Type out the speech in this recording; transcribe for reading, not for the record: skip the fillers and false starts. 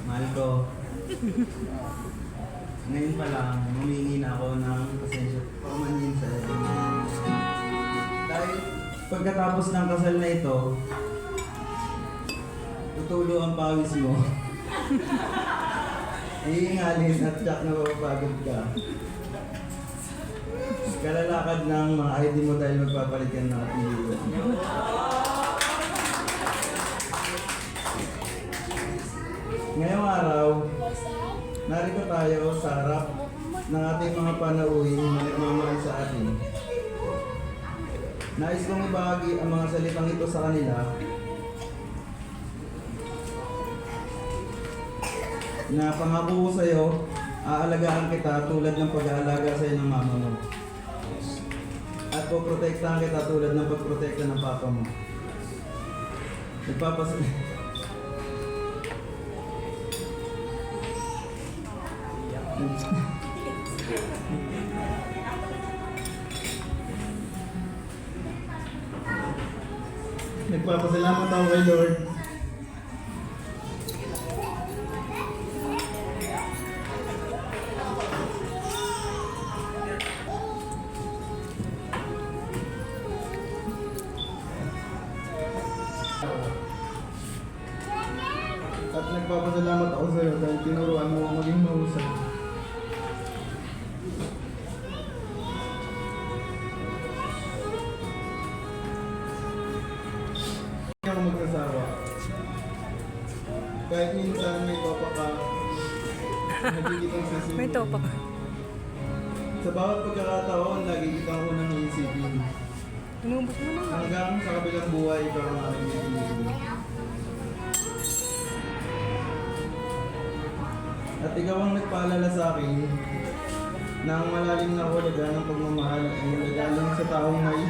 Mahal ko. Ngayon pa lang, humingi na ako ng pasensya pamanhin sa iyo. Dahil pagkatapos ng kasal na ito, tutulo ang pawis mo. Iingalin at tsak na mapapagod ka. Kalalakad ng mga ID mo dahil magpapalit ka ng apelido. Ngayong araw, narito tayo sa harap ng ating mga panauhin na nagmamahal sa atin. Nais kong ibahagi ang mga salitang ito sa kanila na pangako ko sa iyo, aalagaan kita tulad ng pag-aalaga sa iyo ng mama mo. At poprotektahan kita tulad ng pagprotekta ng papa mo. Nagpapasalamat ako kay Lord. At nagpapasalamat ako sa iyo dahil tinuruan mo ako maging mahusay. Hindi ako magsasawa. Kahit minsan may topa ka, nagigitang sisimulan. May topa ka. Sa bawat pagkakataon, lagi kitang unang iisipin. Inubos mo na. Hanggang sa kabilang buhay, ikaw ang aking iisipin. At ikaw ang nagpaalala sa akin na ang malalim na hulaga ng pagmamahal ay nagaling sa taong may